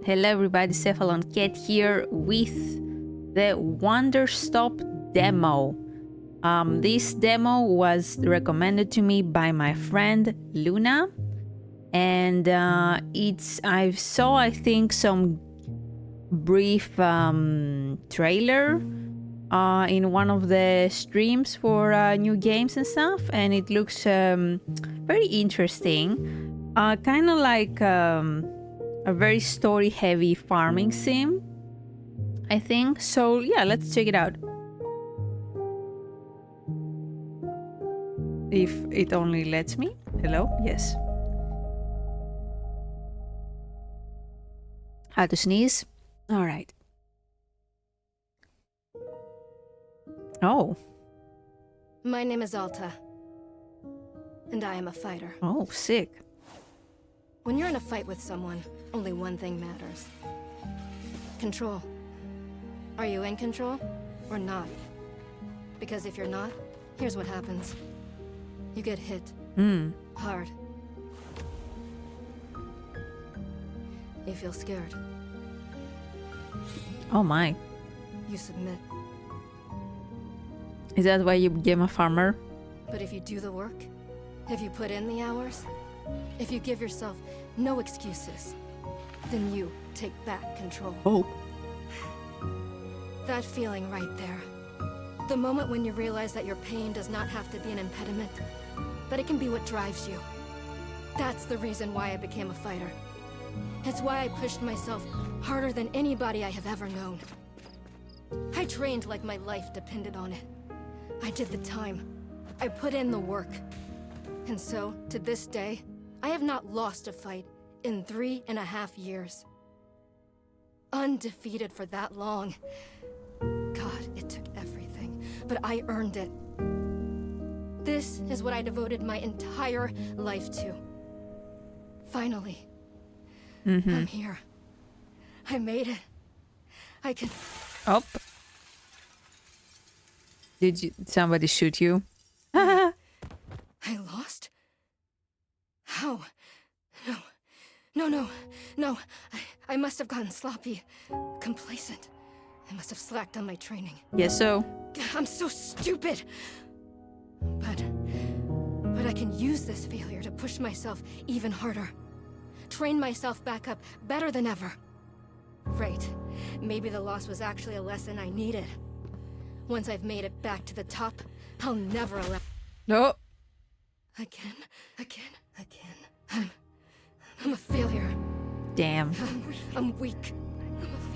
Hello everybody, Cephalon Cat here with the Wanderstop demo. This demo was recommended to me by my friend Luna, and I think some brief trailer in one of the streams for new games and stuff, and it looks very interesting, kind of like a very story heavy farming sim, I think. So yeah, let's check it out. If it only lets me. Hello? Yes. How to sneeze? All right. Oh. My name is Alta, and I am a fighter. Oh, sick. When you're in a fight with someone, only one thing matters. Control. Are you in control or not? Because if you're not, here's what happens. You get hit. Hard. You feel scared. Oh my. You submit. Is that why you became a farmer? But if you do the work, if you put in the hours, if you give yourself no excuses, then you take back control. Oh. That feeling right there. The moment when you realize that your pain does not have to be an impediment, that it can be what drives you. That's the reason why I became a fighter. It's why I pushed myself harder than anybody I have ever known. I trained like my life depended on it. I did the time. I put in the work. And so, to this day, I have not lost a fight in 3.5 years. Undefeated for that long. God, it took everything, but I earned it. This is what I devoted my entire life to. Finally. I'm here. I made it. I can... Up. Did somebody shoot you? I lost? How? No. I must have gotten sloppy. Complacent. I must have slacked on my training. Yes, so. I'm so stupid. But I can use this failure to push myself even harder. Train myself back up better than ever. Right. Maybe the loss was actually a lesson I needed. Once I've made it back to the top, I'll never allow... No. Again. I'm a failure. Damn. I'm weak.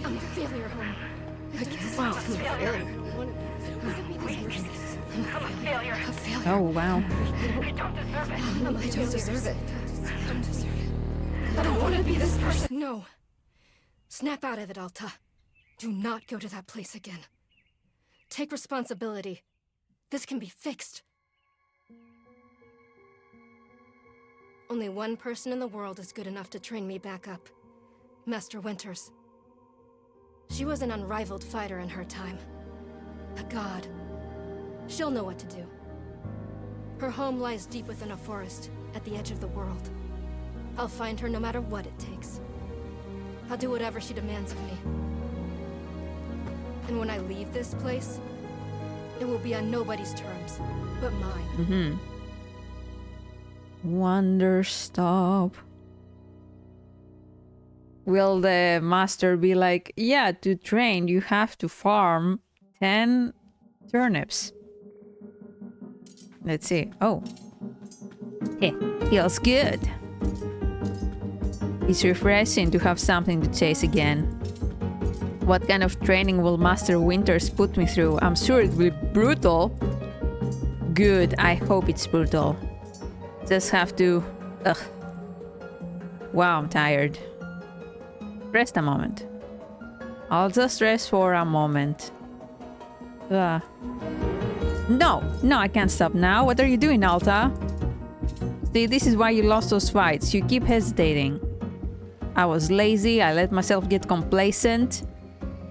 I'm a failure. Wow. I'm a failure. Oh, wow. I don't deserve it. I don't want to be this person. No. Snap out of it, Alta. Do not go to that place again. Take responsibility. This can be fixed. Only one person in the world is good enough to train me back up. Master Winters. She was an unrivaled fighter in her time. A god. She'll know what to do. Her home lies deep within a forest, at the edge of the world. I'll find her no matter what it takes. I'll do whatever she demands of me. And when I leave this place, it will be on nobody's terms, but mine. Wanderstop. Will the master be like, yeah, to train you have to farm 10 turnips? Let's see. Oh. Hey, feels good. It's refreshing to have something to chase again. What kind of training will Master Winters put me through? I'm sure it will be brutal. Good, I hope it's brutal. Just have to... Ugh. Wow, I'm tired. Rest a moment. I'll just rest for a moment. No, I can't stop now. What are you doing, Alta? See, this is why you lost those fights. You keep hesitating. I was lazy, I let myself get complacent.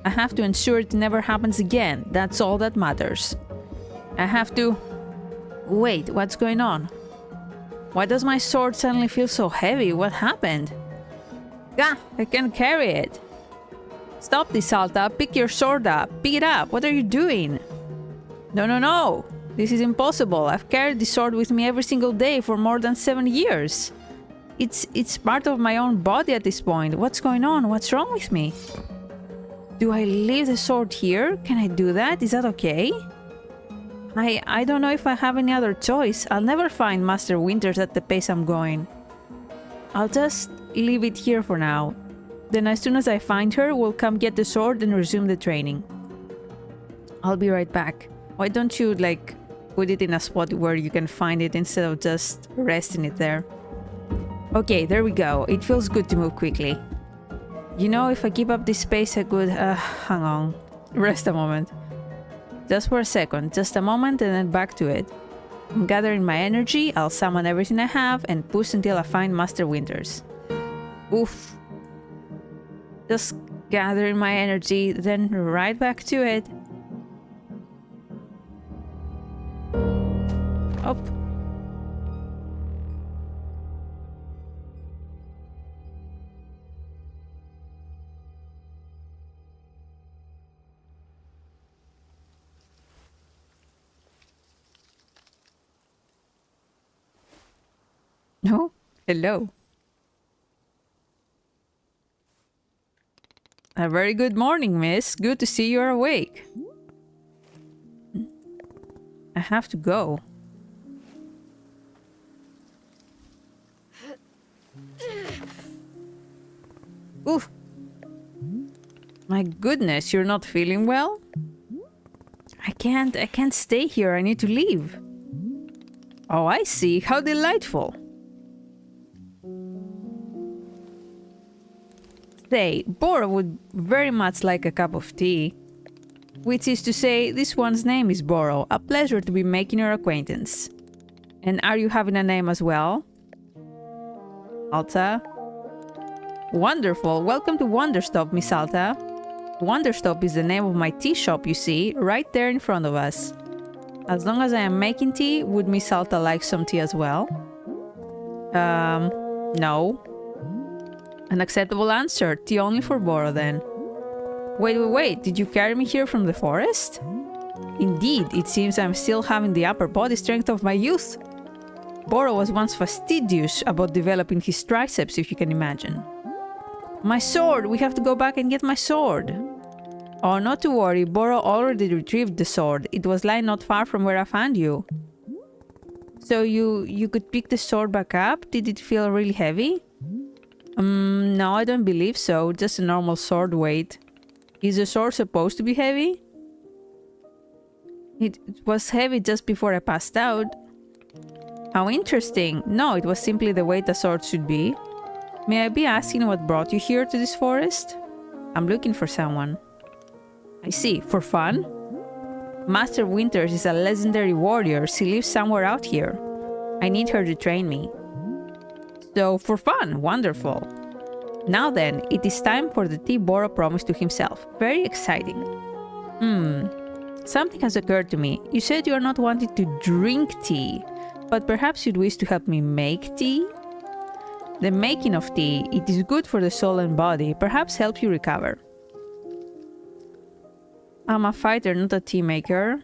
I have to ensure it never happens again. That's all that matters. I have to... Wait, what's going on? Why does my sword suddenly feel so heavy? What happened? Gah! I can't carry it. Stop this, Alta. Pick your sword up. Pick it up. What are you doing? No, no, no. This is impossible. I've carried this sword with me every single day for more than 7 years. It's part of my own body at this point. What's going on? What's wrong with me? Do I leave the sword here? Can I do that? Is that okay? I don't know if I have any other choice. I'll never find Master Winters at the pace I'm going. I'll just leave it here for now. Then as soon as I find her, we'll come get the sword and resume the training. I'll be right back. Why don't you, like, put it in a spot where you can find it instead of just resting it there? Okay, there we go. It feels good to move quickly. You know, if I keep up this pace, I could... hang on. Rest a moment. Just for a second. Just a moment and then back to it. I'm gathering my energy. I'll summon everything I have and push until I find Master Winters. Oof. Just gathering my energy, then right back to it. Up. No? Hello. A very good morning, miss. Good to see you're awake. I have to go. Oof. My goodness, you're not feeling well? I can't stay here. I need to leave. Oh, I see. How delightful. Say, Bora would very much like a cup of tea. Which is to say, this one's name is Boro. A pleasure to be making your acquaintance. And are you having a name as well? Alta? Wonderful. Welcome to Wanderstop, Miss Alta. Wanderstop is the name of my tea shop, you see, right there in front of us. As long as I am making tea, would Miss Alta like some tea as well? No. An acceptable answer. Tea only for Boro then. Wait. Did you carry me here from the forest? Indeed, it seems I'm still having the upper body strength of my youth. Boro was once fastidious about developing his triceps, if you can imagine. My sword! We have to go back and get my sword! Oh, not to worry, Boro already retrieved the sword. It was lying not far from where I found you. So you could pick the sword back up? Did it feel really heavy? No, I don't believe so. Just a normal sword weight. Is the sword supposed to be heavy? It was heavy just before I passed out. How interesting. No, it was simply the weight a sword should be. May I be asking what brought you here to this forest? I'm looking for someone. I see. For fun? Master Winters is a legendary warrior. She lives somewhere out here. I need her to train me. So, for fun. Wonderful. Now then, it is time for the tea Boro promised to himself. Very exciting. Something has occurred to me. You said you are not wanting to drink tea, but perhaps you'd wish to help me make tea? The making of tea, it is good for the soul and body, perhaps helps you recover. I'm a fighter, not a tea maker.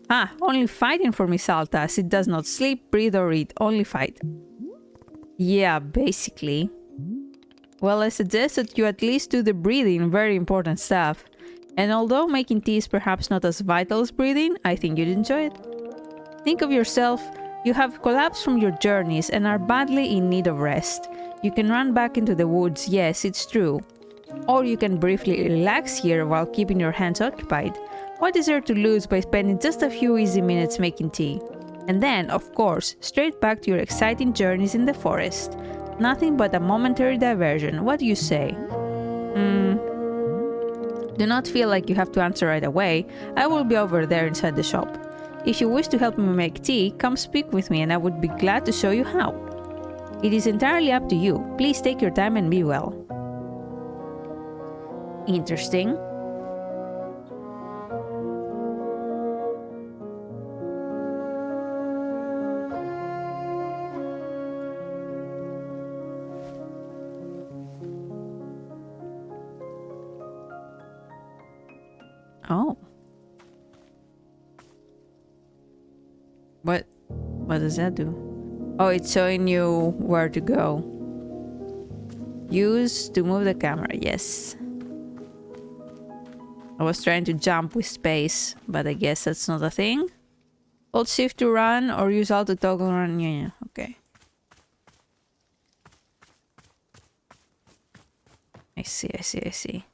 Ah, only fighting for Miss Alta, as it does not sleep, breathe or eat, only fight. Yeah, basically. Well, I suggest that you at least do the breathing, very important stuff. And although making tea is perhaps not as vital as breathing, I think you'd enjoy it. Think of yourself, you have collapsed from your journeys and are badly in need of rest. You can run back into the woods, yes, it's true. Or you can briefly relax here while keeping your hands occupied. What is there to lose by spending just a few easy minutes making tea? And then, of course, straight back to your exciting journeys in the forest. Nothing but a momentary diversion, what do you say? Do not feel like you have to answer right away. I will be over there inside the shop. If you wish to help me make tea, come speak with me and I would be glad to show you how. It is entirely up to you. Please take your time and be well. Interesting. Oh. What does that do? Oh, it's showing you where to go. Use to move the camera, yes. I was trying to jump with space, but I guess that's not a thing. Hold shift to run or use alt to toggle run. Yeah, okay. I see.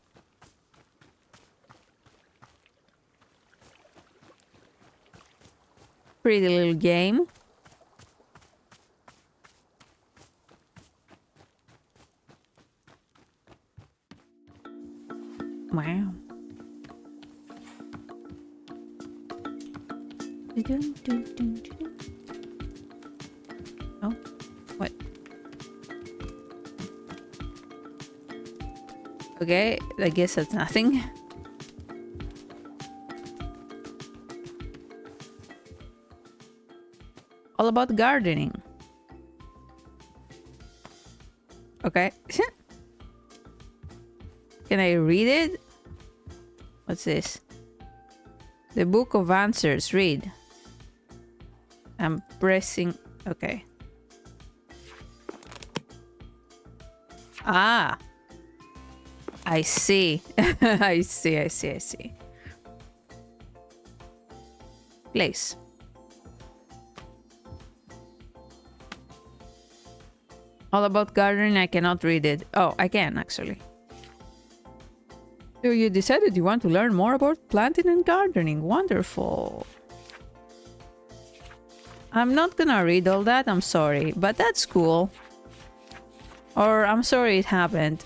Pretty little game. Wow. Oh, what? Okay, I guess that's nothing. All about gardening. Okay. Can I read it? What's this? The Book of Answers. Read. I'm pressing. Okay. Ah. I see. I see. Place. All about gardening. I cannot read it. Oh, I can actually. So you decided you want to learn more about planting and gardening. Wonderful. I'm not gonna read all that. I'm sorry, but that's cool. Or I'm sorry it happened.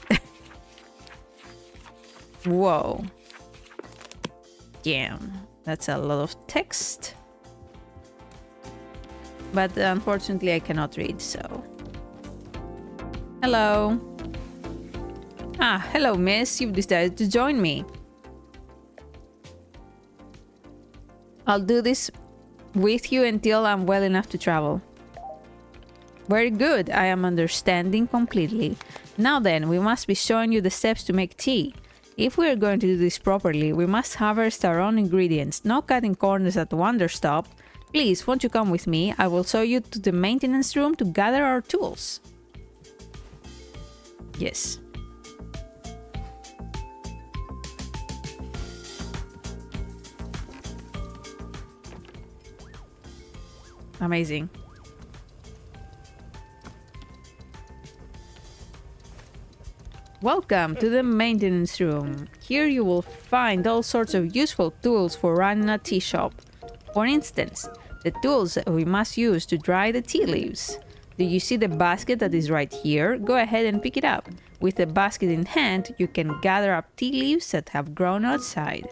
Whoa. Damn. That's a lot of text. But unfortunately I cannot read, so... Hello. Ah, hello miss. You've decided to join me. I'll do this with you until I'm well enough to travel. Very good. I am understanding completely. Now then, we must be showing you the steps to make tea. If we are going to do this properly, we must harvest our own ingredients, no cutting corners at Wanderstop. Please, won't you come with me? I will show you to the maintenance room to gather our tools. Yes. Amazing. Welcome to the maintenance room. Here you will find all sorts of useful tools for running a tea shop. For instance, the tools that we must use to dry the tea leaves. Do you see the basket that is right here? Go ahead and pick it up. With the basket in hand, you can gather up tea leaves that have grown outside.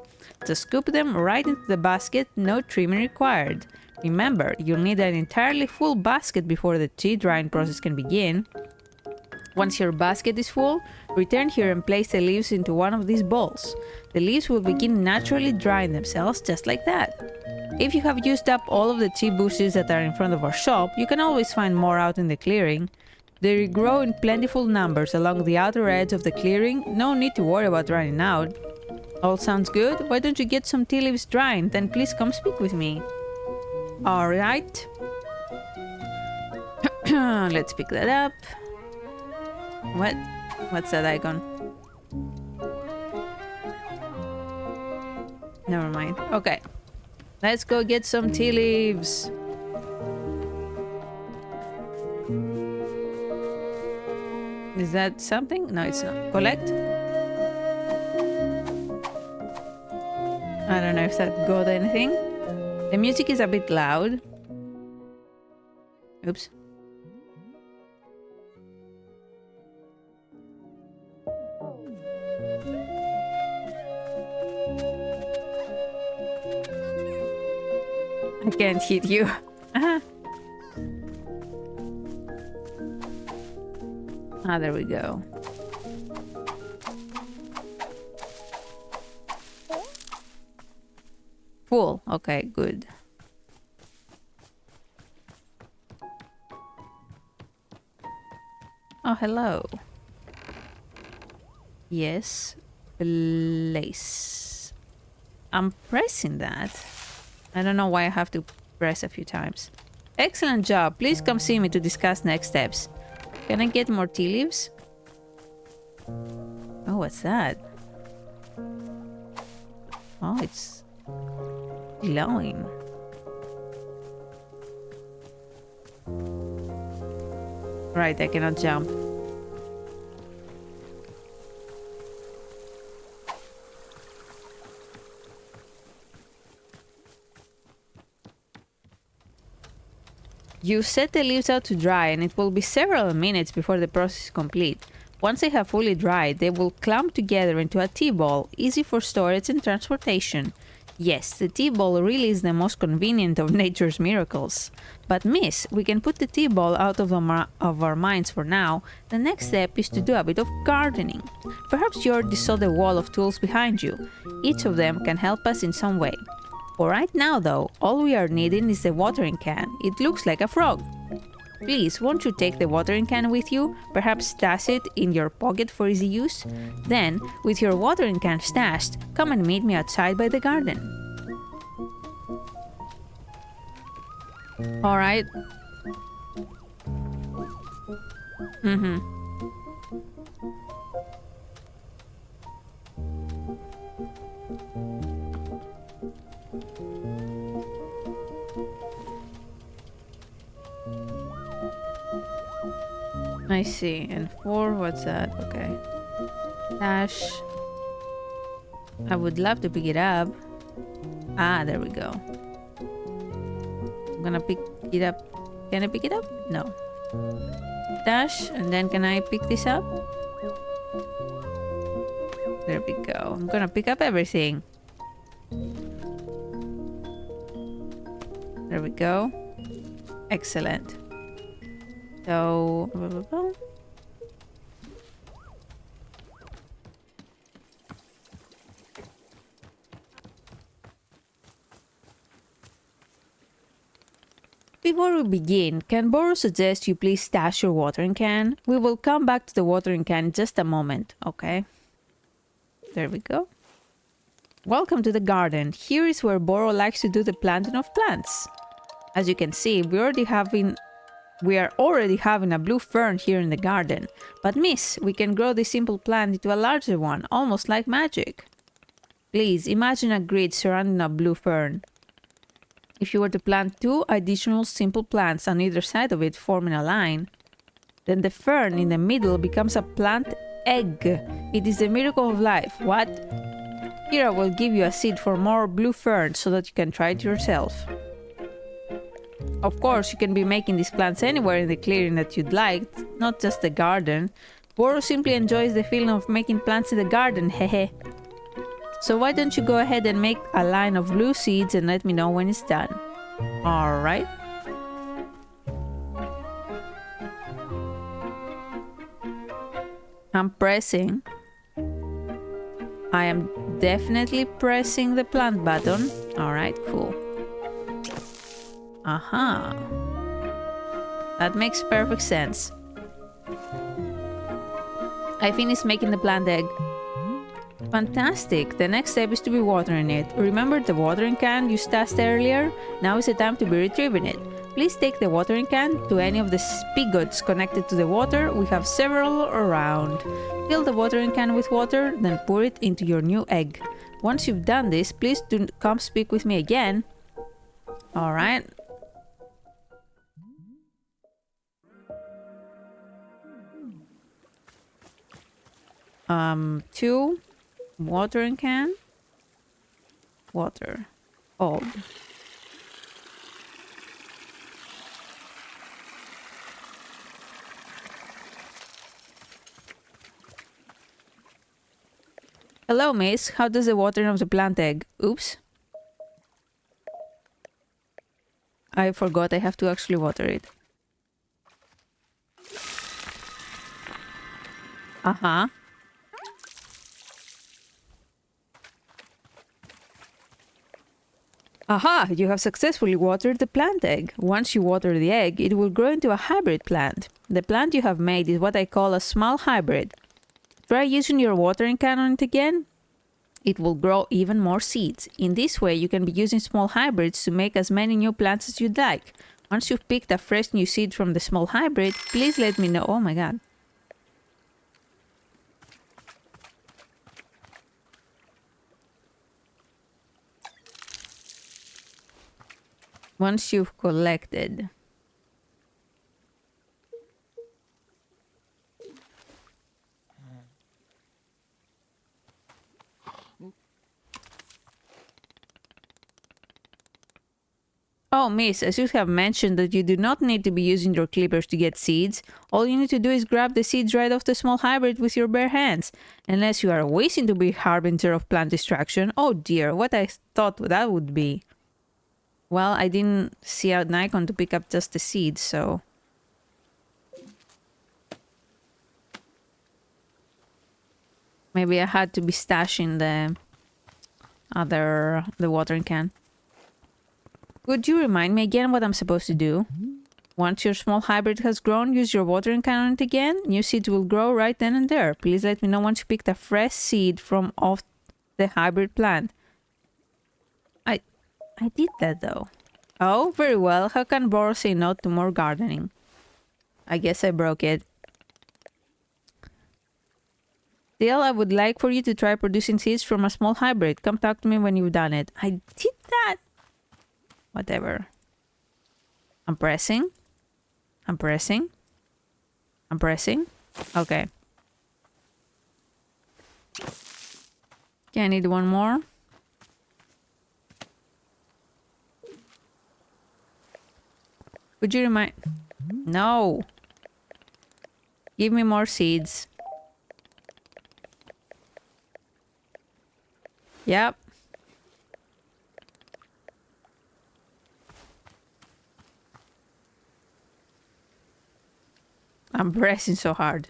Just scoop them right into the basket, no trimming required. Remember, you'll need an entirely full basket before the tea drying process can begin. Once your basket is full, return here and place the leaves into one of these bowls. The leaves will begin naturally drying themselves just like that. If you have used up all of the tea bushes that are in front of our shop, you can always find more out in the clearing. They grow in plentiful numbers along the outer edge of the clearing, no need to worry about running out. All sounds good? Why don't you get some tea leaves drying, then please come speak with me. Alright. Let's pick that up. What? What's that icon? Never mind. Okay. Let's go get some tea leaves. Is that something? No, it's not. Collect? I don't know if that got anything. The music is a bit loud. Oops. I can't hit you. Ah, there we go. Full. Okay, good. Oh, hello. Yes. Place. I'm pressing that. I don't know why I have to press a few times. Excellent job. Please come see me to discuss next steps. Can I get more tea leaves? Oh, what's that? Oh, it's glowing. Right, I cannot jump. You set the leaves out to dry and it will be several minutes before the process is complete. Once they have fully dried, they will clump together into a tea ball, easy for storage and transportation. Yes, the tea ball really is the most convenient of nature's miracles. But miss, we can put the tea ball out of our minds for now. The next step is to do a bit of gardening. Perhaps you already saw the wall of tools behind you. Each of them can help us in some way. For right now though, all we are needing is the watering can. It looks like a frog. Please, won't you take the watering can with you? Perhaps stash it in your pocket for easy use? Then, with your watering can stashed, come and meet me outside by the garden. Alright. I see. And 4, what's that? Okay. Dash. I would love to pick it up. Ah, there we go. I'm gonna pick it up. Can I pick it up? No. Dash, and then can I pick this up? There we go. I'm gonna pick up everything. There we go. Excellent. So, before we begin, can Boros suggest you please stash your watering can? We will come back to the watering can in just a moment, okay? There we go. Welcome to the garden. Here is where Boro likes to do the planting of plants. As you can see, we are already having a blue fern here in the garden. But miss, we can grow this simple plant into a larger one, almost like magic. Please, imagine a grid surrounding a blue fern. If you were to plant 2 additional simple plants on either side of it, forming a line, then the fern in the middle becomes a plant egg. It is the miracle of life. What? Here I will give you a seed for more blue ferns so that you can try it yourself. Of course, you can be making these plants anywhere in the clearing that you'd like, not just the garden. Boro simply enjoys the feeling of making plants in the garden, hehe. So why don't you go ahead and make a line of blue seeds and let me know when it's done. Alright. I'm pressing. I am definitely pressing the plant button. Alright, cool. Aha. That makes perfect sense. I finished making the plant egg. Fantastic. The next step is to be watering it. Remember the watering can you stashed earlier? Now is the time to be retrieving it. Please take the watering can to any of the spigots connected to the water. We have several around. Fill the watering can with water, then pour it into your new egg. Once you've done this, please do come speak with me again. Alright. 2 watering can. Water. Old. Hello, miss. How does the watering of the plant egg? Oops. I forgot I have to actually water it. Uh-huh. Aha! You have successfully watered the plant egg. Once you water the egg, it will grow into a hybrid plant. The plant you have made is what I call a small hybrid. Try using your watering can on it again. it will grow even more seeds. In this way, you can be using small hybrids to make as many new plants as you'd like. Once you've picked a fresh new seed from the small hybrid, please let me know. Oh my god. Once you've collected. Oh, miss, I should have mentioned that you do not need to be using your clippers to get seeds. All you need to do is grab the seeds right off the small hybrid with your bare hands. Unless you are wishing to be harbinger of plant destruction. Oh dear, what I thought that would be. Well, I didn't see an icon to pick up just the seeds, so... Maybe I had to be stashing the watering can. Would you remind me again what I'm supposed to do? Once your small hybrid has grown, use your watering can on it again. New seeds will grow right then and there. Please let me know once you picked a fresh seed from off the hybrid plant. I did that though. Oh, very well. How can Boros say no to more gardening? I guess I broke it. Still, I would like for you to try producing seeds from a small hybrid. Come talk to me when you've done it. I did that. Whatever. I'm pressing. I'm pressing. I'm pressing. Okay. Okay, I need one more. Would you remind... No. Give me more seeds. Yep. I'm pressing so hard.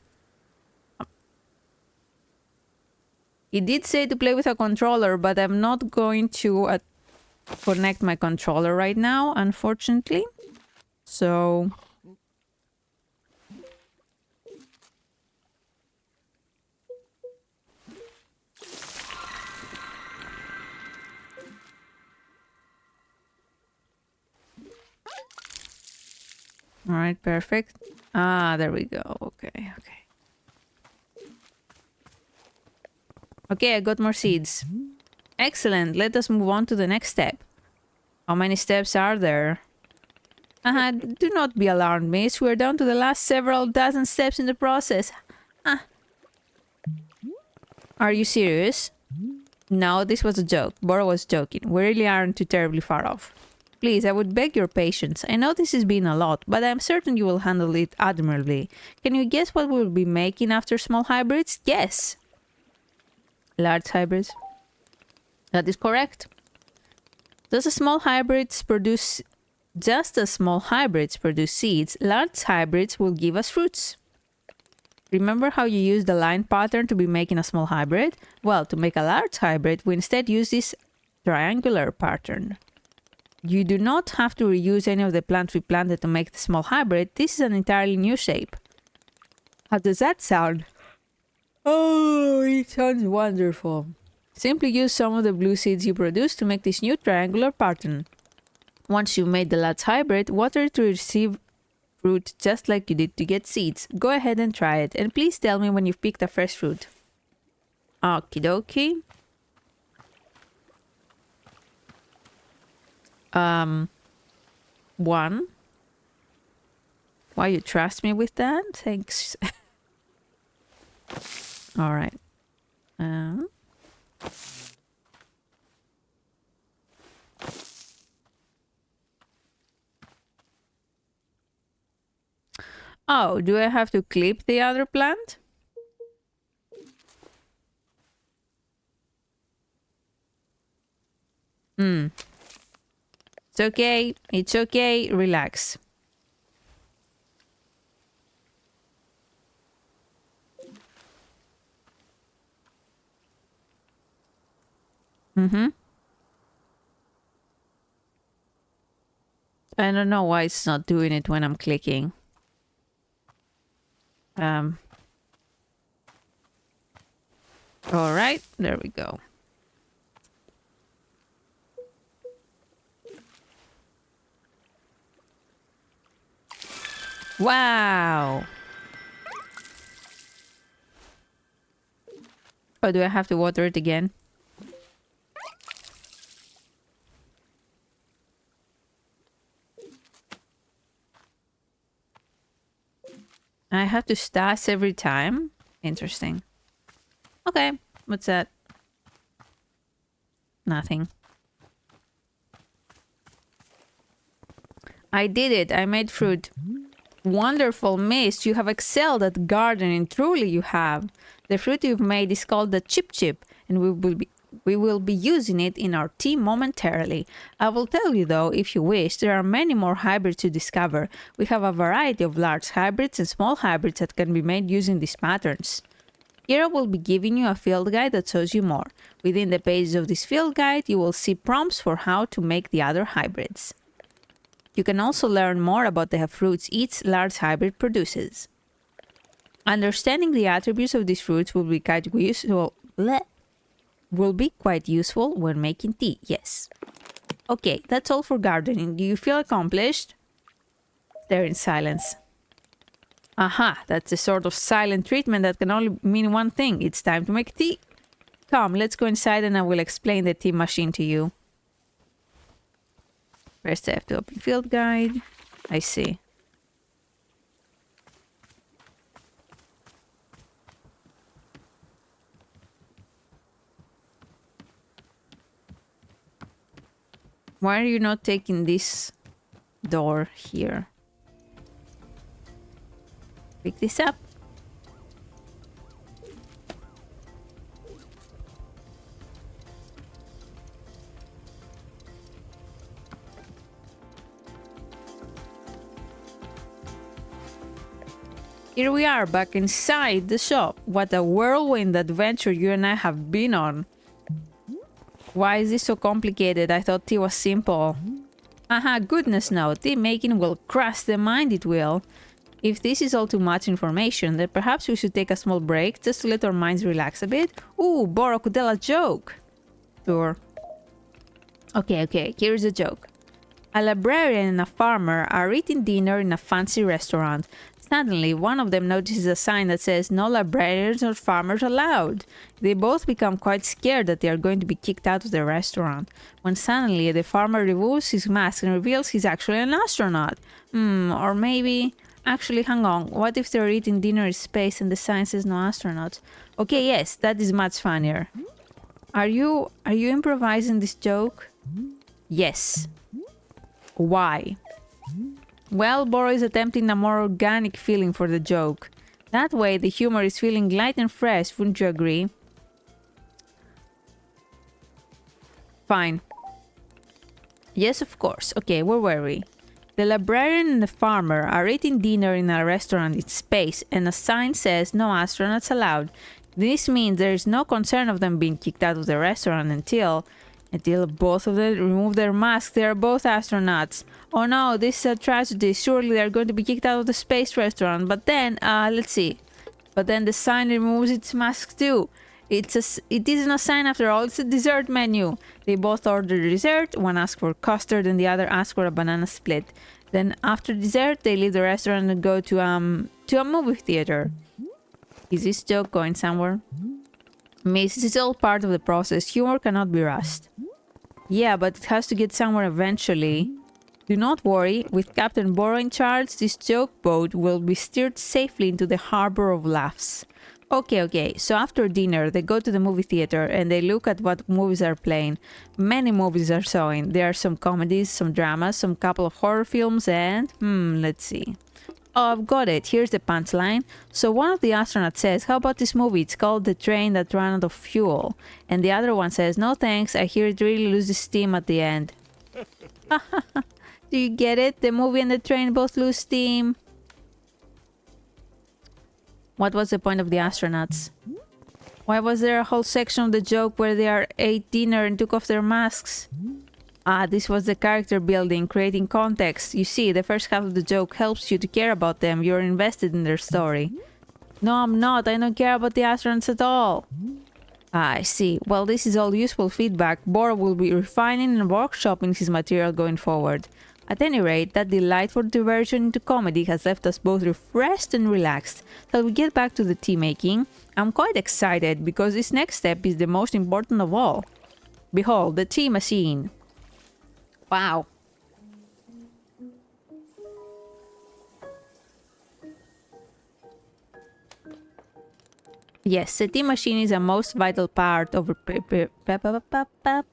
He did say to play with a controller, but I'm not going to connect my controller right now, unfortunately. So... All right, perfect. Ah, there we go. Okay. Okay, I got more seeds. Excellent. Let us move on to the next step. How many steps are there? Do not be alarmed, miss. We're down to the last several dozen steps in the process. Are you serious? No, this was a joke. Bora was joking. We really aren't too terribly far off. Please, I would beg your patience. I know this has been a lot, but I'm certain you will handle it admirably. Can you guess what we'll be making after small hybrids? Yes! Large hybrids. That is correct. Just as small hybrids produce seeds, large hybrids will give us fruits. Remember how you used the line pattern to be making a small hybrid? Well, to make a large hybrid, we instead use this triangular pattern. You do not have to reuse any of the plants we planted to make the small hybrid. This is an entirely new shape. How does that sound? Oh, it sounds wonderful. Simply use some of the blue seeds you produce to make this new triangular pattern. Once you've made the large hybrid, water it to receive fruit just like you did to get seeds. Go ahead and try it, and please tell me when you've picked a fresh fruit. Okie dokie. One. Why you trust me with that? Thanks. All right. Oh, do I have to clip the other plant? It's okay. It's okay. Relax. I don't know why it's not doing it when I'm clicking. All right, there we go. Wow. Oh, do I have to water it again? I have to stas every time? Interesting. Okay, what's that? Nothing. I did it. I made fruit. Wonderful, Miss. You have excelled at gardening. Truly you have. The fruit you've made is called the chip chip, and we will be using it in our tea momentarily. I will tell you though, if you wish, there are many more hybrids to discover. We have a variety of large hybrids and small hybrids that can be made using these patterns. Here I will be giving you a field guide that shows you more. Within the pages of this field guide, you will see prompts for how to make the other hybrids. You can also learn more about the fruits each large hybrid produces. Understanding the attributes of these fruits will be quite useful. When making tea. Yes. Okay, that's all for gardening. Do you feel accomplished? They're in silence. Aha, that's a sort of silent treatment that can only mean one thing. It's time to make tea. Come, let's go inside and I will explain the tea machine to you. First I have to open field guide. I see. Why are you not taking this door here? Pick this up. Here we are back inside the shop. What a whirlwind adventure you and I have been on. Why is this so complicated? I thought tea was simple. Aha, goodness no. Tea making will crush the mind, it will. If this is all too much information, then perhaps we should take a small break just to let our minds relax a bit. Ooh, Boro could tell a joke. Sure. Okay, here's a joke. A librarian and a farmer are eating dinner in a fancy restaurant. Suddenly, one of them notices a sign that says, "No librarians or farmers allowed." They both become quite scared that they are going to be kicked out of the restaurant, when suddenly the farmer removes his mask and reveals he's actually an astronaut. Or maybe... Actually, hang on. What if they're eating dinner in space and the sign says no astronauts? Okay, yes, that is much funnier. Are you improvising this joke? Yes. Why? Well, Boro is attempting a more organic feeling for the joke. That way, the humor is feeling light and fresh, wouldn't you agree? Fine. Yes, of course. Okay, where were we? The librarian and the farmer are eating dinner in a restaurant in space, and a sign says no astronauts allowed. This means there is no concern of them being kicked out of the restaurant until both of them remove their masks. They are both astronauts. Oh no, this is a tragedy. Surely they are going to be kicked out of the space restaurant. But then, let's see. But then the sign removes its mask too. It isn't a sign after all, it's a dessert menu. They both order dessert, one asks for custard and the other asks for a banana split. Then after dessert, they leave the restaurant and go to a movie theater. Is this joke going somewhere? Miss, this is all part of the process. Humor cannot be rushed. Yeah, but it has to get somewhere eventually. Do not worry, with Captain Boro in charge, this joke boat will be steered safely into the harbor of laughs. Okay, so after dinner, they go to the movie theater and they look at what movies are playing. Many movies are showing. There are some comedies, some dramas, some couple of horror films, and... let's see. Oh, I've got it. Here's the punchline. So one of the astronauts says, "How about this movie? It's called The Train That Ran Out of Fuel." And the other one says, "No thanks, I hear it really loses steam at the end." Do you get it? The movie and the train both lose steam. What was the point of the astronauts? Why was there a whole section of the joke where they ate dinner and took off their masks? This was the character building, creating context. You see, the first half of the joke helps you to care about them. You're invested in their story. No, I'm not. I don't care about the astronauts at all. I see. Well, this is all useful feedback. Boro will be refining and workshopping his material going forward. At any rate, that delightful diversion into comedy has left us both refreshed and relaxed. So we get back to the tea making. I'm quite excited because this next step is the most important of all. Behold, the tea machine. Wow. Yes, the tea machine is a most vital part of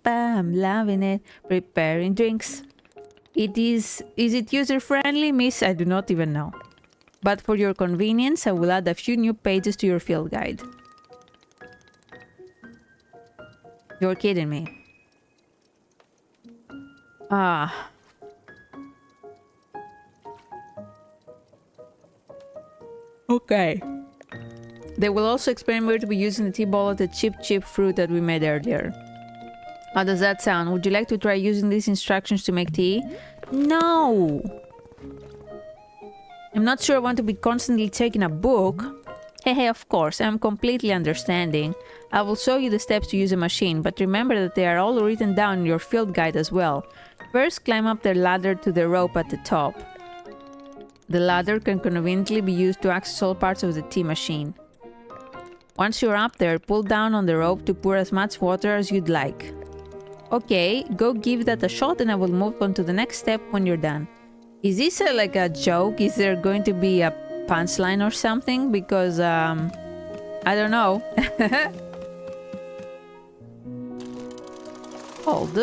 I'm loving it. Preparing drinks. Is it user-friendly, miss? I do not even know. But for your convenience, I will add a few new pages to your field guide. You're kidding me. Ah. Okay. They will also experiment with using the tea ball of the chip fruit that we made earlier. How does that sound? Would you like to try using these instructions to make tea? No! I'm not sure I want to be constantly checking a book. Hey, of course, I'm completely understanding. I will show you the steps to use a machine, but remember that they are all written down in your field guide as well. First, climb up the ladder to the rope at the top. The ladder can conveniently be used to access all parts of the tea machine. Once you're up there, pull down on the rope to pour as much water as you'd like. Okay, go give that a shot and I will move on to the next step when you're done. Is this like a joke? Is there going to be a punchline or something? Because, I don't know. Hold.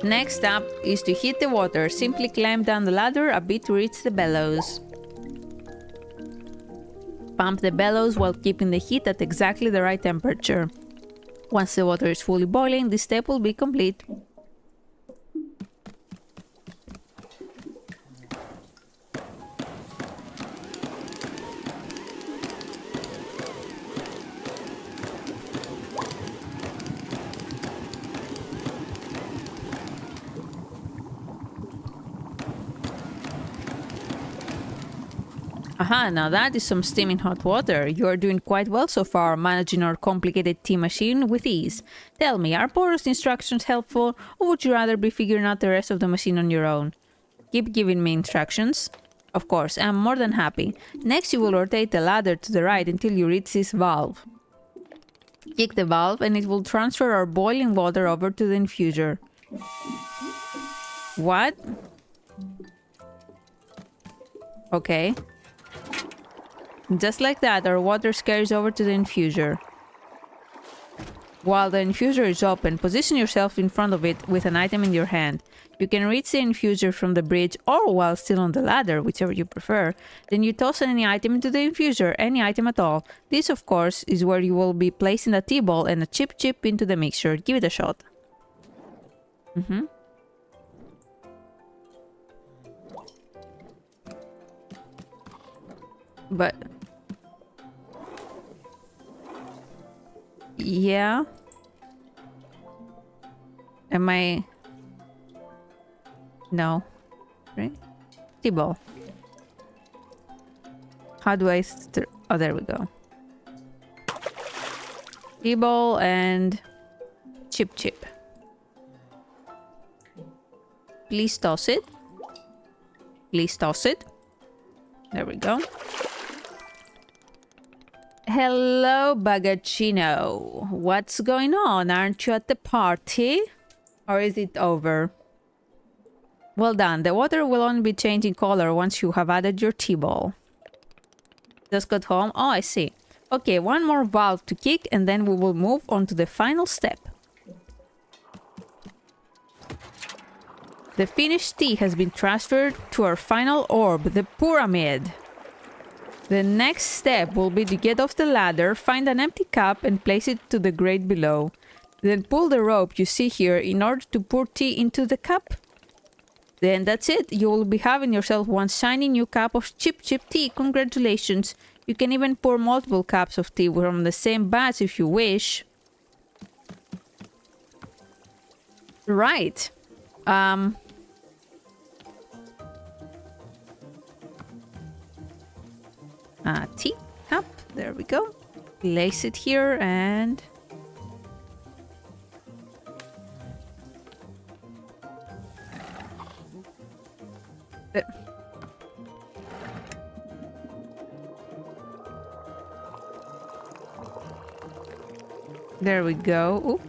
Next up is to hit the water. Simply climb down the ladder a bit to reach the bellows. Pump the bellows while keeping the heat at exactly the right temperature. Once the water is fully boiling, this step will be complete. Aha, now that is some steaming hot water. You are doing quite well so far, managing our complicated tea machine with ease. Tell me, are Boros instructions helpful, or would you rather be figuring out the rest of the machine on your own? Keep giving me instructions. Of course, I'm more than happy. Next, you will rotate the ladder to the right until you reach this valve. Kick the valve and it will transfer our boiling water over to the infuser. What? Okay. Just like that, our water carries over to the infuser. While the infuser is open, position yourself in front of it with an item in your hand. You can reach the infuser from the bridge or while still on the ladder, whichever you prefer. Then you toss any item into the infuser, any item at all. This, of course, is where you will be placing a tea ball and a chip into the mixture. Give it a shot. But... yeah. Am I... no. Right? T-ball. How do I... oh, there we go. T-ball and... chip. Please toss it. Please toss it. There we go. Hello, Bagaccino. What's going on? Aren't you at the party? Or is it over? Well done. The water will only be changing color once you have added your tea ball. Just got home? Oh, I see. Okay, one more valve to kick and then we will move on to the final step. The finished tea has been transferred to our final orb, the pyramid. The next step will be to get off the ladder, find an empty cup and place it to the grate below. Then pull the rope you see here in order to pour tea into the cup. Then that's it. You will be having yourself one shiny new cup of chip tea. Congratulations. You can even pour multiple cups of tea from the same batch if you wish. Right. Tea cup. There we go. Place it here and... There we go. Oop.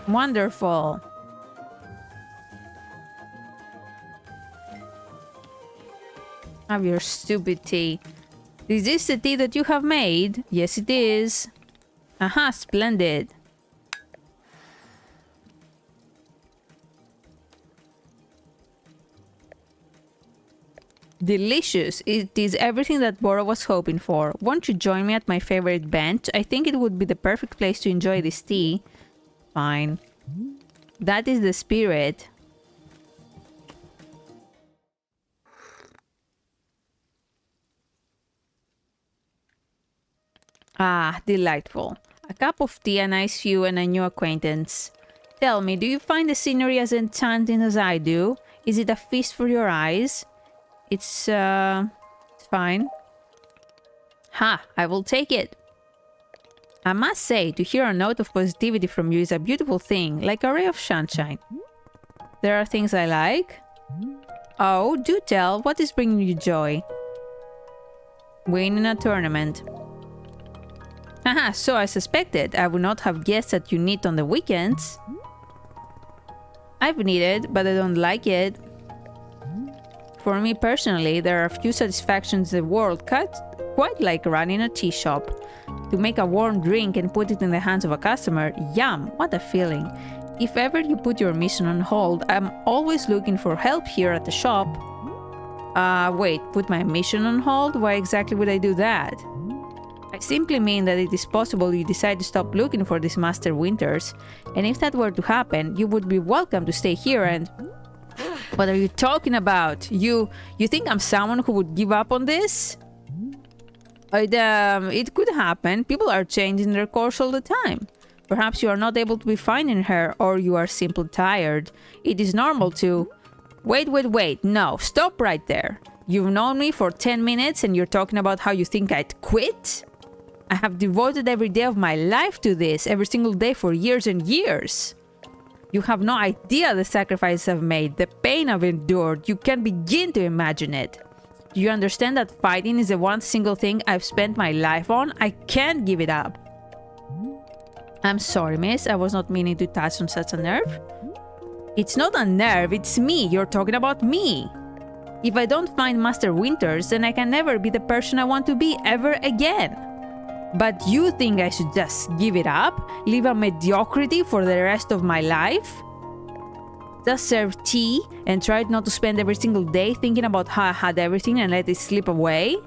Wonderful. Have your stupid tea. Is this the tea that you have made? Yes, it is. Aha, splendid. Delicious. It is everything that Bora was hoping for. Won't you join me at my favorite bench? I think it would be the perfect place to enjoy this tea. Fine. That is the spirit. Ah, delightful. A cup of tea, a nice view, and a new acquaintance. Tell me, do you find the scenery as enchanting as I do? Is it a feast for your eyes? It's fine. Ha, I will take it. I must say, to hear a note of positivity from you is a beautiful thing, like a ray of sunshine. There are things I like. Oh, do tell, what is bringing you joy? Winning a tournament. Haha, so I suspected. I would not have guessed that you knit on the weekends. I've knitted, but I don't like it. For me personally, there are few satisfactions in the world quite like running a tea shop. To make a warm drink and put it in the hands of a customer, yum, what a feeling. If ever you put your mission on hold, I'm always looking for help here at the shop. Wait, put my mission on hold? Why exactly would I do that? I simply mean that it is possible you decide to stop looking for this Master Winters, and if that were to happen, you would be welcome to stay here and... What are you talking about? You think I'm someone who would give up on this? It could happen. People are changing their course all the time. Perhaps you are not able to be finding her, or you are simply tired. It is normal to... Wait. No, stop right there. You've known me for 10 minutes and you're talking about how you think I'd quit? I have devoted every day of my life to this, every single day for years and years. You have no idea the sacrifices I've made, the pain I've endured. You can't begin to imagine it. Do you understand that fighting is the one single thing I've spent my life on? I can't give it up. I'm sorry, miss. I was not meaning to touch on such a nerve. It's not a nerve, it's me. You're talking about me. If I don't find Master Winters, then I can never be the person I want to be ever again. But you think I should just give it up? Live a mediocrity for the rest of my life? Just serve tea and try not to spend every single day thinking about how I had everything and let it slip away?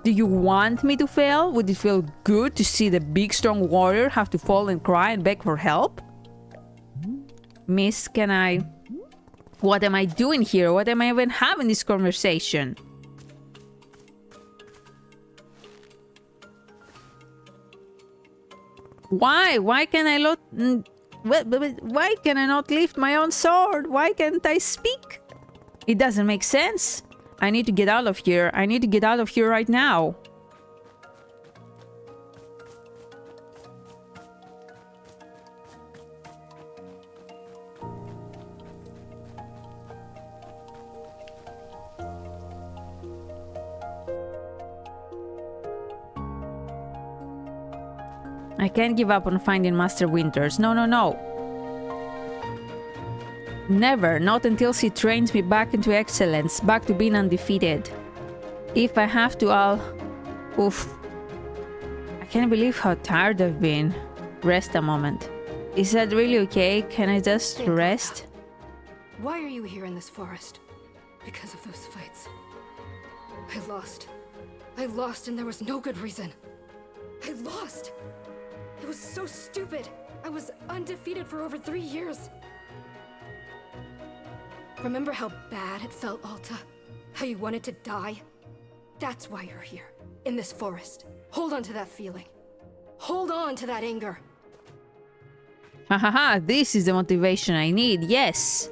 Do you want me to fail? Would it feel good to see the big strong warrior have to fall and cry and beg for help? Miss, can I... What am I doing here? What am I even having this conversation? Why? Why can I not... Why can I not lift my own sword? Why can't I speak? It doesn't make sense. I need to get out of here. I need to get out of here right now. I can't give up on finding Master Winters. No. Never, not until she trains me back into excellence, back to being undefeated. If I have to, I'll... Oof. I can't believe how tired I've been. Rest a moment. Is that really okay? Can I just rest? Why are you here in this forest? Because of those fights. I lost. I lost and there was no good reason. I lost! It was so stupid! I was undefeated for over 3 years. Remember how bad it felt, Alta? How you wanted to die? That's why you're here, in this forest. Hold on to that feeling. Hold on to that anger. Hahaha, this is the motivation I need, yes.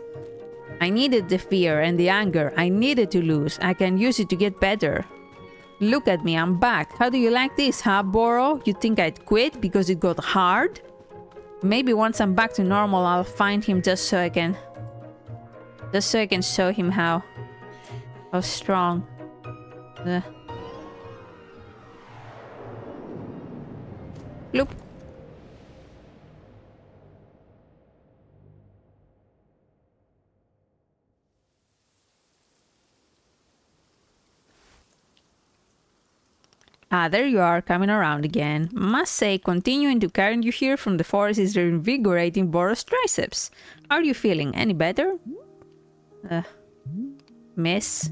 I needed the fear and the anger. I needed to lose. I can use it to get better. Look at me, I'm back. How do you like this, huh, Boro? You think I'd quit because it got hard? Maybe once I'm back to normal, I'll find him just so I can show him how strong. Look. Ah, there you are, coming around again. Must say, continuing to carry you here from the forest is reinvigorating Boros triceps. Are you feeling any better? Miss?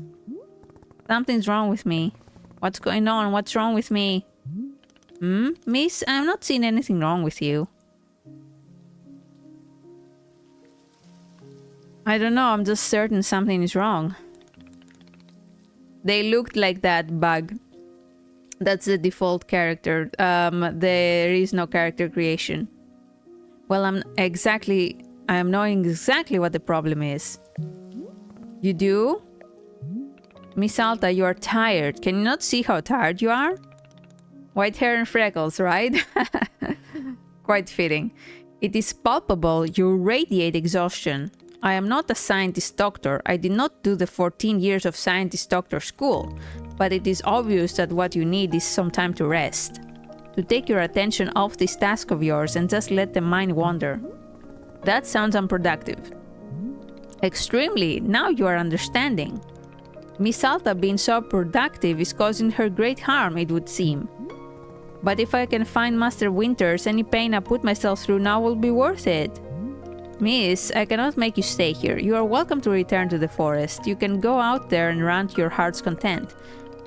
Something's wrong with me. What's going on? What's wrong with me? Miss, I'm not seeing anything wrong with you. I don't know, I'm just certain something is wrong. They looked like that bug. That's the default character. There is no character creation. Well, I am knowing exactly what the problem is. You do? Miss Alta, you are tired. Can you not see how tired you are? White hair and freckles, right? Quite fitting. It is palpable. You radiate exhaustion. I am not a scientist doctor. I did not do the 14 years of scientist doctor school. But it is obvious that what you need is some time to rest. To take your attention off this task of yours and just let the mind wander. That sounds unproductive. Extremely. Now you are understanding. Miss Alta being so productive is causing her great harm, it would seem. But if I can find Master Winters, any pain I put myself through now will be worth it. Miss, I cannot make you stay here. You are welcome to return to the forest. You can go out there and run to your heart's content.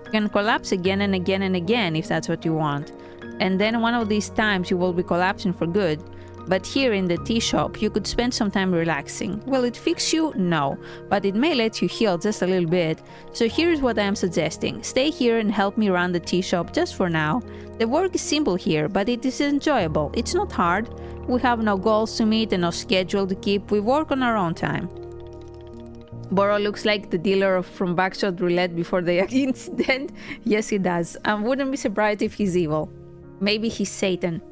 You can collapse again and again and again if that's what you want. And then one of these times you will be collapsing for good. But here in the tea shop, you could spend some time relaxing. Will it fix you? No. But it may let you heal just a little bit. So here's what I am suggesting. Stay here and help me run the tea shop just for now. The work is simple here, but it is enjoyable. It's not hard. We have no goals to meet and no schedule to keep. We work on our own time. Boro looks like the dealer from Backshot Roulette before the incident. Yes, he does. I wouldn't be surprised if he's evil. Maybe he's Satan.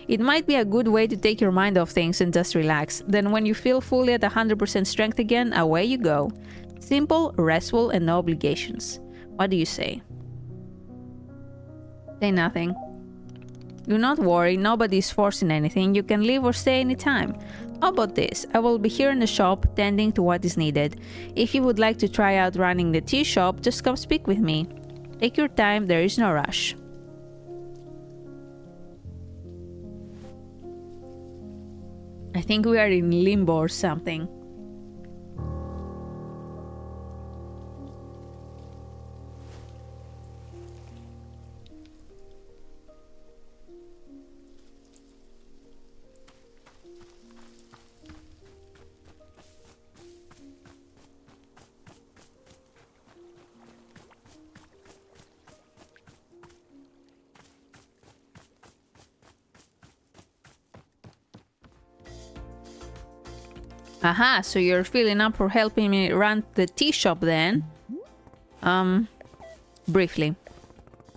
It might be a good way to take your mind off things and just relax. Then when you feel fully at 100% strength again, away you go. Simple, restful, and no obligations. What do you say? Say nothing. Do not worry, nobody is forcing anything. You can leave or stay anytime. How about this? I will be here in the shop, tending to what is needed. If you would like to try out running the tea shop, just come speak with me. Take your time, there is no rush. I think we are in limbo or something. Aha, so you're filling up for helping me run the tea shop then? Briefly.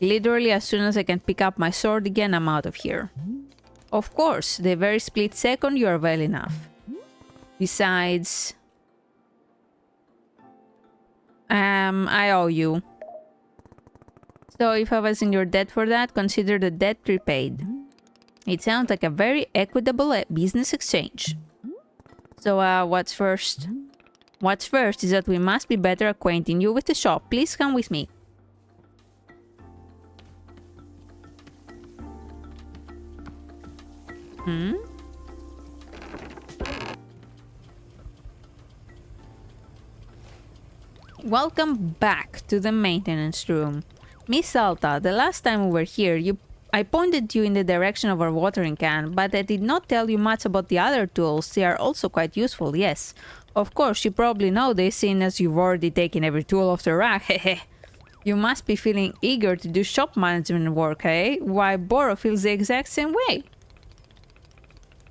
Literally, as soon as I can pick up my sword again, I'm out of here. Of course, the very split second you are well enough. Besides... I owe you. So if I was in your debt for that, consider the debt repaid. It sounds like a very equitable business exchange. So, what's first? What's first is that we must be better acquainting you with the shop. Please come with me. Welcome back to the maintenance room. Miss Alta, the last time we were here, I pointed you in the direction of our watering can, but I did not tell you much about the other tools. They are also quite useful, yes. Of course, you probably know this, seeing as you've already taken every tool off the rack, hehe. You must be feeling eager to do shop management work, eh? Why, Boro feels the exact same way.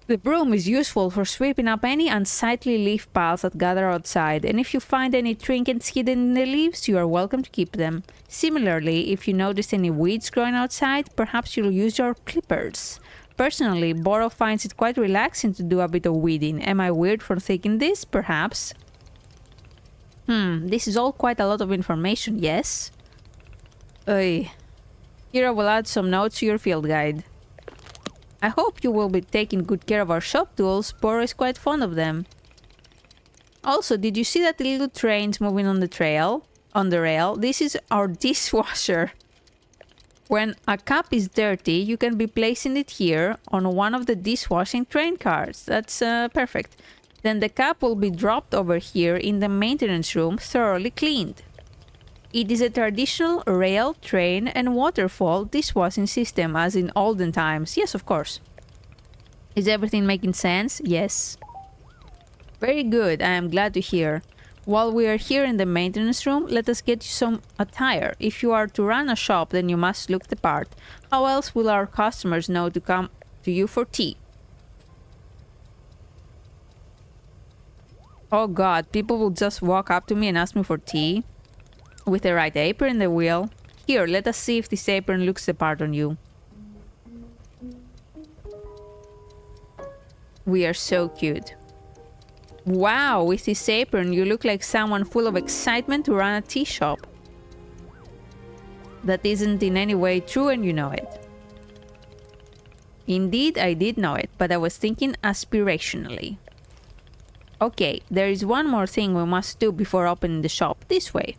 The broom is useful for sweeping up any unsightly leaf piles that gather outside, and if you find any trinkets hidden in the leaves, you are welcome to keep them. Similarly, if you notice any weeds growing outside, perhaps you'll use your clippers. Personally, Boro finds it quite relaxing to do a bit of weeding. Am I weird for thinking this? Perhaps. This is all quite a lot of information, yes? Here I will add some notes to your field guide. I hope you will be taking good care of our shop tools. Boro is quite fond of them. Also, did you see that little trains moving on the trail? On the rail? This is our dishwasher. When a cup is dirty, you can be placing it here on one of the dishwashing train cars. That's perfect. Then the cup will be dropped over here in the maintenance room, thoroughly cleaned. It is a traditional rail, train, and waterfall dishwashing system as in olden times. Yes, of course. Is everything making sense? Yes. Very good. I am glad to hear. While we are here in the maintenance room, let us get you some attire. If you are to run a shop, then you must look the part. How else will our customers know to come to you for tea? Oh god, people will just walk up to me and ask me for tea? With the right apron in the wheel. Here, let us see if this apron looks the part on you. We are so cute. Wow, with this apron you look like someone full of excitement to run a tea shop. That isn't in any way true and you know it. Indeed, I did know it, but I was thinking aspirationally. Okay, there is one more thing we must do before opening the shop. This way.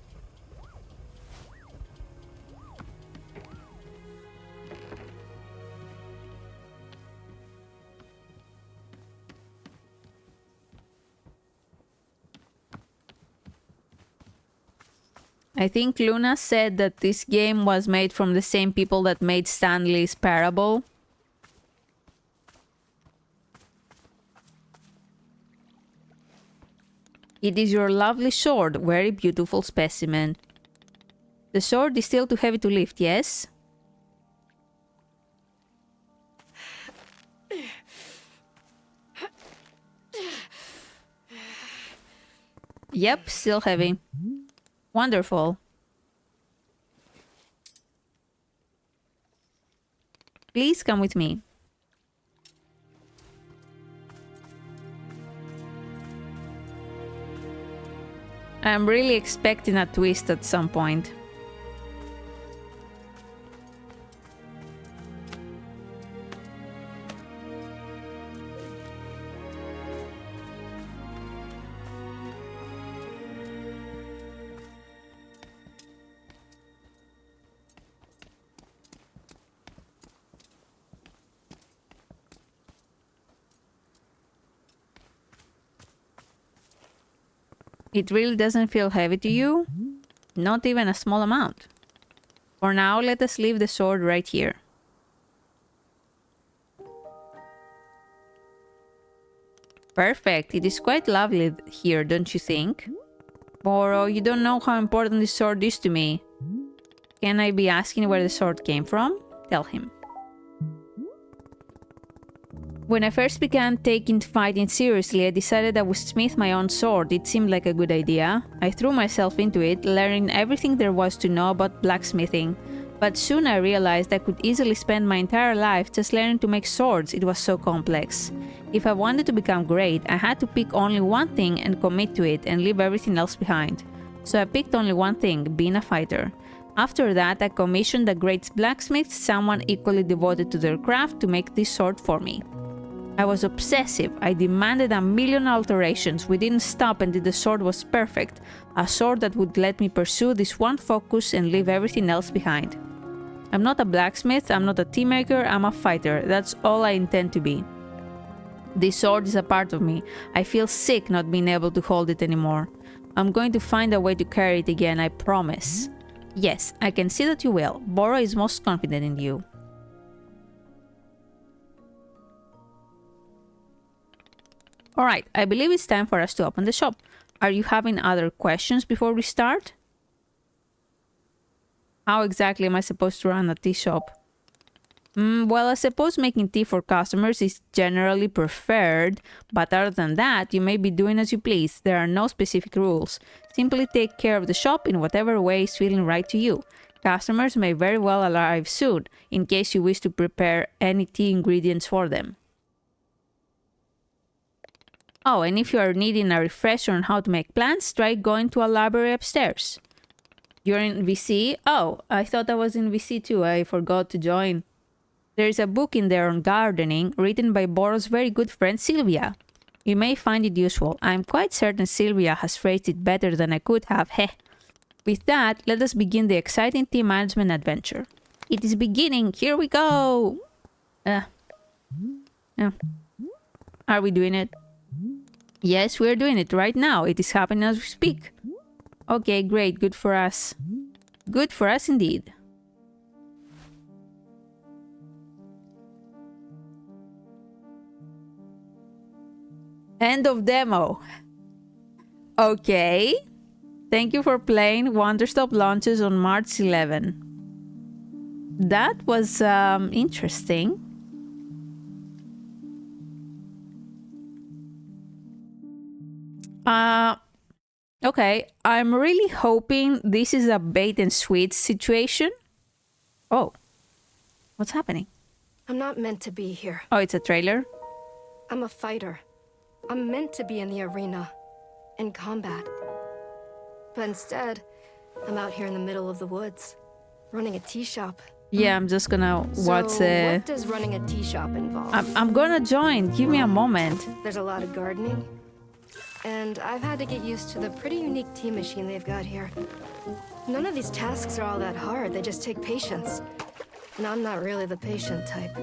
I think Luna said that this game was made from the same people that made Stanley's Parable. It is your lovely sword, very beautiful specimen. The sword is still too heavy to lift, yes? Yep, still heavy. Wonderful. Please come with me. I'm really expecting a twist at some point. It really doesn't feel heavy to you? Not even a small amount. For now, let us leave the sword right here. Perfect. It is quite lovely here, don't you think? Boro, you don't know how important this sword is to me. Can I be asking where the sword came from? Tell him. When I first began taking fighting seriously, I decided I would smith my own sword. It seemed like a good idea. I threw myself into it, learning everything there was to know about blacksmithing. But soon I realized I could easily spend my entire life just learning to make swords. It was so complex. If I wanted to become great, I had to pick only one thing and commit to it and leave everything else behind. So I picked only one thing, being a fighter. After that, I commissioned a great blacksmith, someone equally devoted to their craft, to make this sword for me. I was obsessive. I demanded a million alterations. We didn't stop until the sword was perfect. A sword that would let me pursue this one focus and leave everything else behind. I'm not a blacksmith, I'm not a tea maker, I'm a fighter. That's all I intend to be. This sword is a part of me. I feel sick not being able to hold it anymore. I'm going to find a way to carry it again, I promise. Yes, I can see that you will. Boro is most confident in you. Alright, I believe it's time for us to open the shop. Are you having other questions before we start? How exactly am I supposed to run a tea shop? Well, I suppose making tea for customers is generally preferred, but other than that, you may be doing as you please. There are no specific rules. Simply take care of the shop in whatever way is feeling right to you. Customers may very well arrive soon, in case you wish to prepare any tea ingredients for them. Oh, and if you are needing a refresher on how to make plants, try going to a library upstairs. You're in VC? Oh, I thought I was in VC too. I forgot to join. There is a book in there on gardening, written by Boro's very good friend Sylvia. You may find it useful. I'm quite certain Sylvia has phrased it better than I could have. Heh. With that, let us begin the exciting tea management adventure. It is beginning. Here we go. Are we doing it? Yes, we're doing it right now. It is happening as we speak. Okay, great. Good for us. Good for us indeed. End of demo. Okay. Thank you for playing. Wanderstop launches on March 11. That was interesting. Okay. I'm really hoping this is a bait and switch situation. Oh. What's happening? I'm not meant to be here. Oh, it's a trailer? I'm a fighter. I'm meant to be in the arena, in combat. But instead, I'm out here in the middle of the woods, running a tea shop. Yeah, I'm just gonna watch what does running a tea shop involve? I'm gonna join. Give me a moment. There's a lot of gardening. And I've had to get used to the pretty unique tea machine they've got here. None of these tasks are all that hard. They just take patience. And I'm not really the patient type.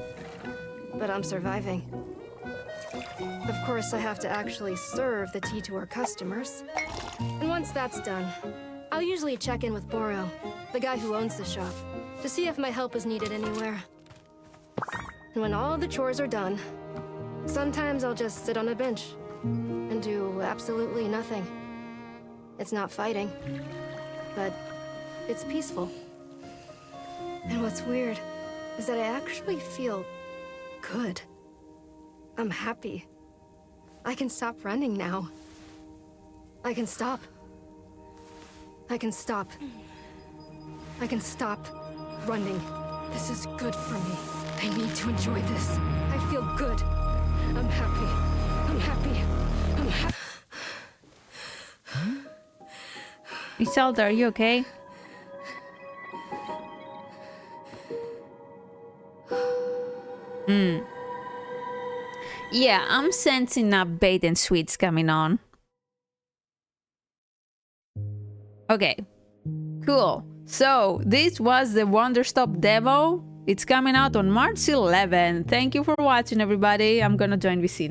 But I'm surviving. Of course, I have to actually serve the tea to our customers. And once that's done, I'll usually check in with Boro, the guy who owns the shop, to see if my help is needed anywhere. And when all the chores are done, sometimes I'll just sit on a bench and do absolutely nothing. It's not fighting, but it's peaceful. And what's weird is that I actually feel good. I'm happy. I can stop running now. I can stop. I can stop. I can stop running. This is good for me. I need to enjoy this. I feel good. I'm happy. I'm happy. I'm happy. Isolde, are you okay? Yeah, I'm sensing a bait and switch coming on. Okay, cool. So this was the Wanderstop demo. It's coming out on March 11. Thank you for watching, everybody. I'm gonna join VC.